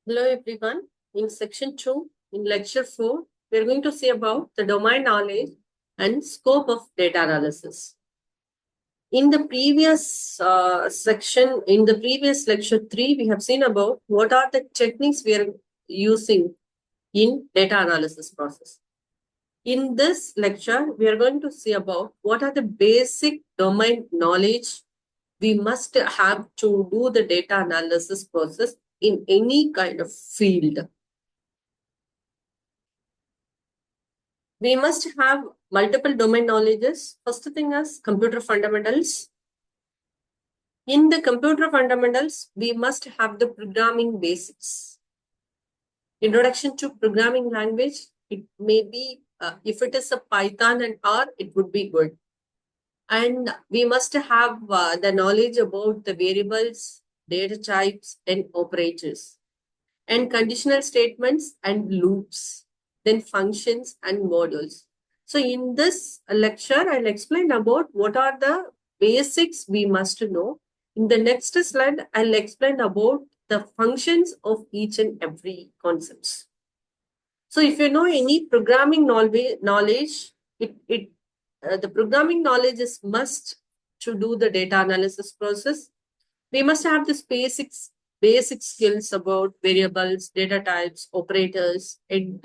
Hello everyone. In section 2, in lecture 4, we are going to see about the domain knowledge and scope of data analysis. In the previous in the previous lecture 3, we have seen about what are the techniques we are using in data analysis process. In this lecture, we are going to see about what are the basic domain knowledge we must have to do the data analysis process in any kind of field. We must have multiple domain knowledges. First thing is computer fundamentals. In the computer fundamentals, we must have the programming basics. Introduction to programming language, it may be, if it is a Python and R, it would be good. And we must have the knowledge about the variables, data types, and operators, and conditional statements and loops, then functions and modules. So in this lecture, I'll explain about what are the basics we must know. In the next slide, I'll explain about the functions of each and every concepts. So if you know any programming knowledge, the programming knowledge is must to do the data analysis process. We must have this basic skills about variables, data types, operators, and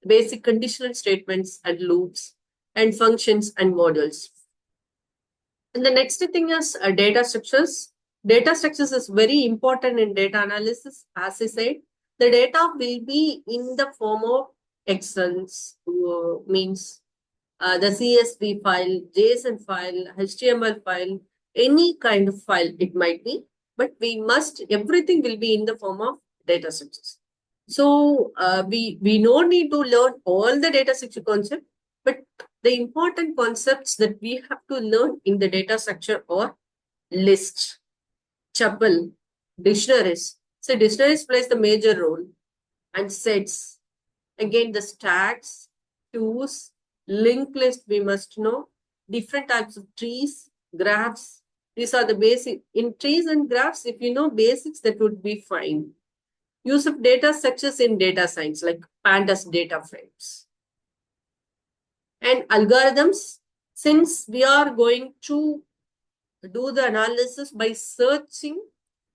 basic conditional statements and loops, and functions and models. And the next thing is data structures. Data structures is very important in data analysis. As I said, the data will be in the form of Excels, means the CSV file, JSON file, HTML file, any kind of file it might be, but everything will be in the form of data structures. So we no need to learn all the data structure concept, but the important concepts that we have to learn in the data structure are list, tuple, dictionaries. So dictionaries plays the major role, and sets. Again, the stacks, tools, linked list we must know, different types of trees, graphs. These are the basic. In trees and graphs, if you know basics, that would be fine. Use of data structures in data science, like pandas data frames. And algorithms, since we are going to do the analysis by searching,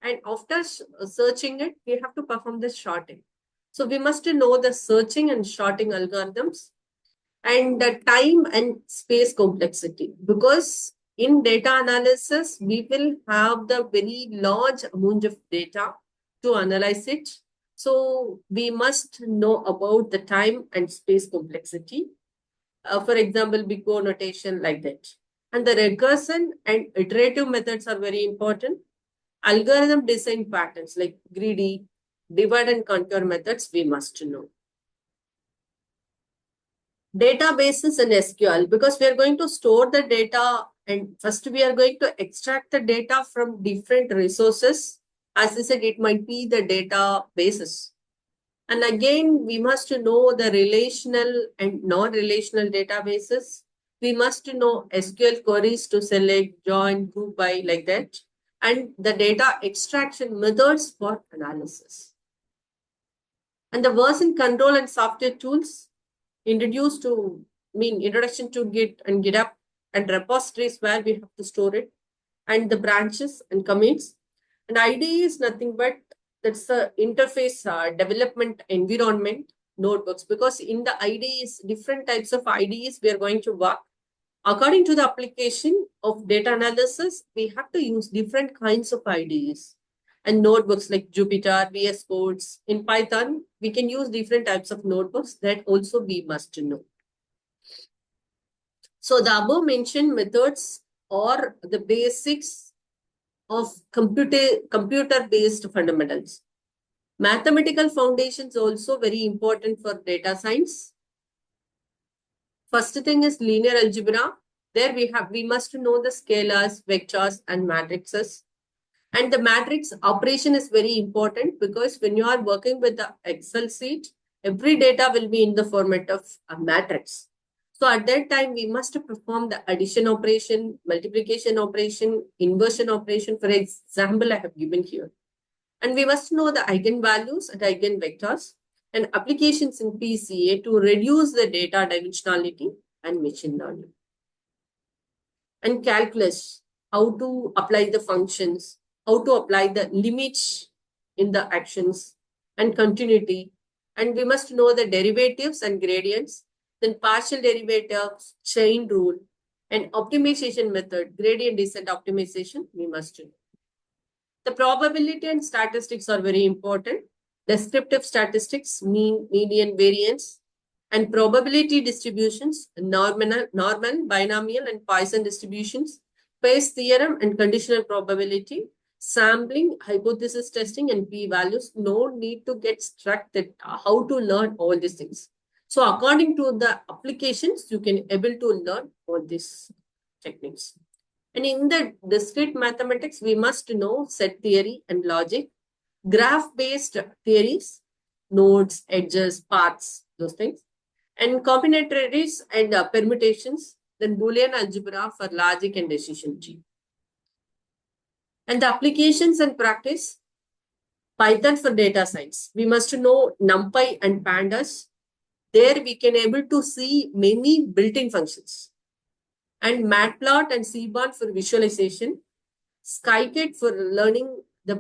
and after searching it, we have to perform the sorting. So we must know the searching and sorting algorithms, and the time and space complexity, because in data analysis, we will have the very large amount of data to analyze it. So we must know about the time and space complexity. For example, big O notation like that. And the recursion and iterative methods are very important. Algorithm design patterns like greedy, divide and conquer methods, we must know. Databases and SQL, because we are going to store the data, and first we are going to extract the data from different resources. As I said, it might be the databases. And again, we must know the relational and non-relational databases. We must know SQL queries to select, join, group by, like that, and the data extraction methods for analysis. And the version control and software tools introduction to Git and GitHub and repositories where we have to store it, and the branches and commits. And IDE is nothing but that's the interface development environment notebooks, because in the IDEs, different types of IDEs we are going to work. According to the application of data analysis, we have to use different kinds of IDEs and notebooks like Jupyter, VS Codes. In Python, we can use different types of notebooks that also we must know. So the above mentioned methods are the basics of computer-based fundamentals. Mathematical foundations also very important for data science. First thing is linear algebra. There we must know the scalars, vectors, and matrices. And the matrix operation is very important, because when you are working with the Excel sheet, every data will be in the format of a matrix. So at that time, we must perform the addition operation, multiplication operation, inversion operation. For example, I have given here. And we must know the eigenvalues and eigenvectors and applications in PCA to reduce the data dimensionality and machine learning. And calculus, how to apply the functions, how to apply the limits in the actions and continuity. And we must know the derivatives and gradients, then partial derivatives, chain rule, and optimization method, gradient descent optimization, we must know. The probability and statistics are very important. Descriptive statistics, mean, median, variance, and probability distributions, Norman, binomial, and Poisson distributions, Bayes theorem and conditional probability, sampling, hypothesis testing, and p-values. No need to get struck that how to learn all these things. So according to the applications, you can able to learn all these techniques. And in the discrete mathematics, we must know set theory and logic, graph-based theories, nodes, edges, paths, those things, and combinatorics and permutations, then Boolean algebra for logic and decision tree. And the applications and practice, Python for data science. We must know NumPy and Pandas. There we can able to see many built-in functions. And Matplotlib and Seaborn for visualization, Scikit for learning the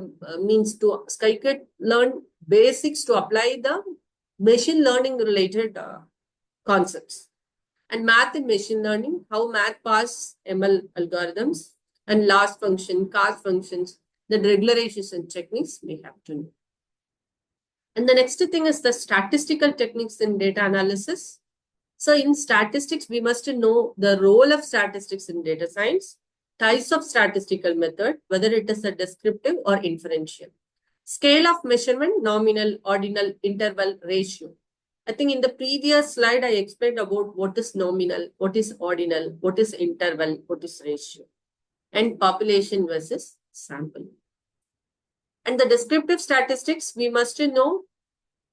Scikit learn basics to apply the machine learning related concepts. And math and machine learning, how math parse ML algorithms and loss function, cast functions, the regularization techniques we have to know. And the next thing is the statistical techniques in data analysis. So in statistics, we must know the role of statistics in data science, types of statistical method, whether it is a descriptive or inferential. Scale of measurement, nominal, ordinal, interval, ratio. I think in the previous slide, I explained about what is nominal, what is ordinal, what is interval, what is ratio, and population versus sample. And the descriptive statistics, we must know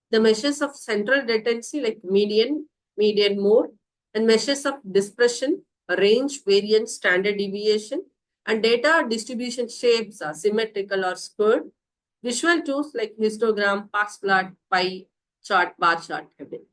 the measures of central latency like median mode, and measures of dispersion, range, variance, standard deviation, and data distribution shapes are symmetrical or squared. Visual tools like histogram, box plot, pie chart, bar chart, everything.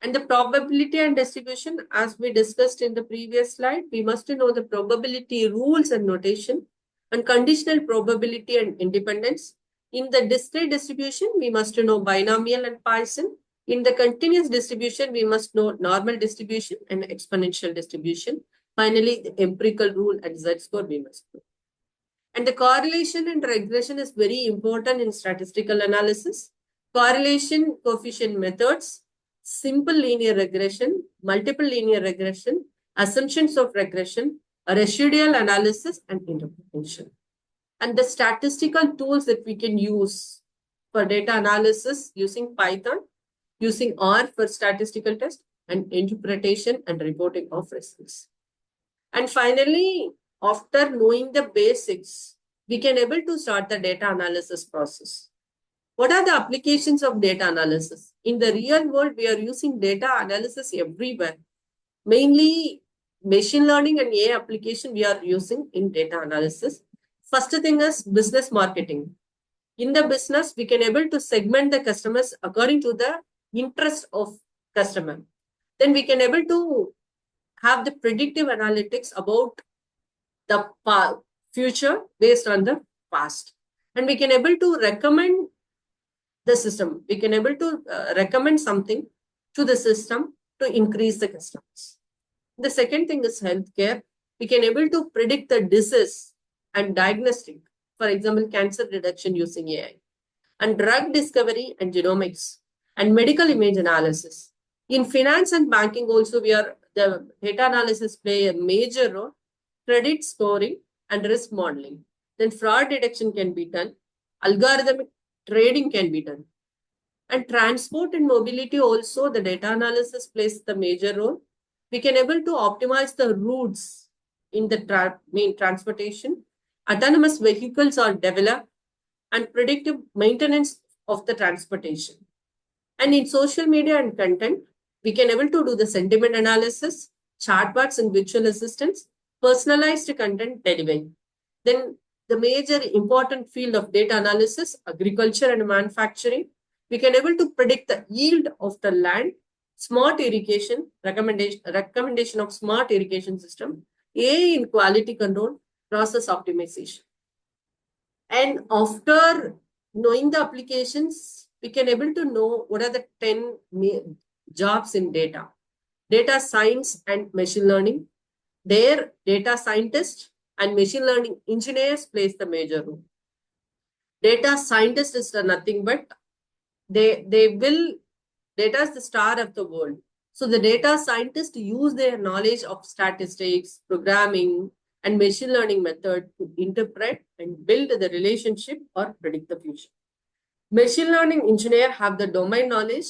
And the probability and distribution, as we discussed in the previous slide, we must know the probability rules and notation, and conditional probability and independence. In the discrete distribution, we must know binomial and Poisson. In the continuous distribution, we must know normal distribution and exponential distribution. Finally, the empirical rule and z-score we must know. And the correlation and regression is very important in statistical analysis. Correlation coefficient methods, simple linear regression, multiple linear regression, assumptions of regression, residual analysis, and interpretation. And the statistical tools that we can use for data analysis using Python, using R for statistical test, and interpretation and reporting of results. And finally, after knowing the basics, we can able to start the data analysis process. What are the applications of data analysis? In the real world, we are using data analysis everywhere. Mainly machine learning and AI application we are using in data analysis. First thing is business marketing. In the business, we can able to segment the customers according to the interest of customer. Then we can able to have the predictive analytics about the future based on the past. And we can able to recommend the system. We can able to recommend something to the system to increase the customers. The second thing is healthcare. We can able to predict the disease and diagnostic. For example, cancer reduction using AI. And drug discovery and genomics. And medical image analysis. In finance and banking also, the data analysis play a major role. Credit scoring and risk modeling. Then fraud detection can be done. Algorithmic trading can be done. And transport and mobility also, the data analysis plays the major role. We can able to optimize the routes in the main transportation. Autonomous vehicles are developed and predictive maintenance of the transportation. And in social media and content, we can able to do the sentiment analysis, chatbots and virtual assistants, personalized content delivery. Then the major important field of data analysis, agriculture and manufacturing. We can able to predict the yield of the land, smart irrigation, recommendation of smart irrigation system, AI in quality control, process optimization. And after knowing the applications, we can able to know what are the 10 jobs in data. Data science and machine learning. There, data scientists and machine learning engineers plays the major role. Data scientist is nothing but data is the star of the world. So the data scientists use their knowledge of statistics, programming, and machine learning method to interpret and build the relationship or predict the future. Machine learning engineer have the domain knowledge.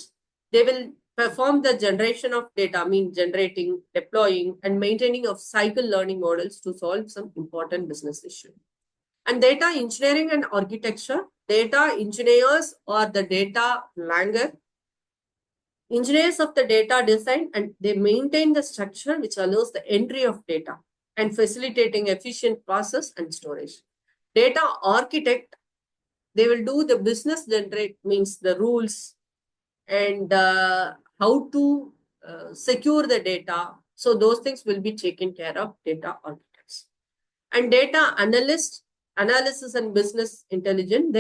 They will perform the generation of data, mean generating, deploying, and maintaining of cycle learning models to solve some important business issue. And data engineering and architecture, data engineers or the data wrangler, engineers of the data design, and they maintain the structure which allows the entry of data and facilitating efficient process and storage. Data architect, they will do the business generate, means the rules and how to secure the data. So those things will be taken care of data architects. And data analyst, analysis and business intelligence,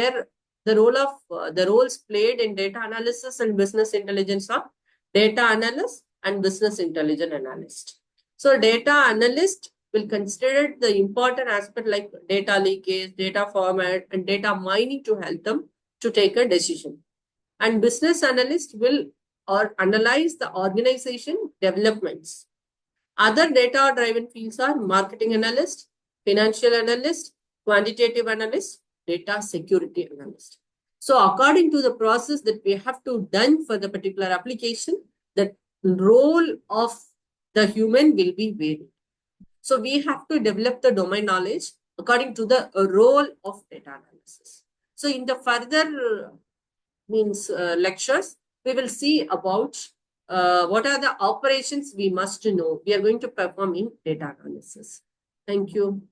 the role of the roles played in data analysis and business intelligence are data analyst and business intelligence analyst. So data analyst will consider the important aspect like data leakage, data format, and data mining to help them to take a decision. And business analyst will analyze the organization developments. Other data-driven fields are marketing analyst, financial analyst, quantitative analyst, data security analyst. So according to the process that we have to done for the particular application, the role of the human will be varied. So we have to develop the domain knowledge according to the role of data analysis. So in the further lectures, we will see about what are the operations we must know. We are going to perform in data analysis. Thank you.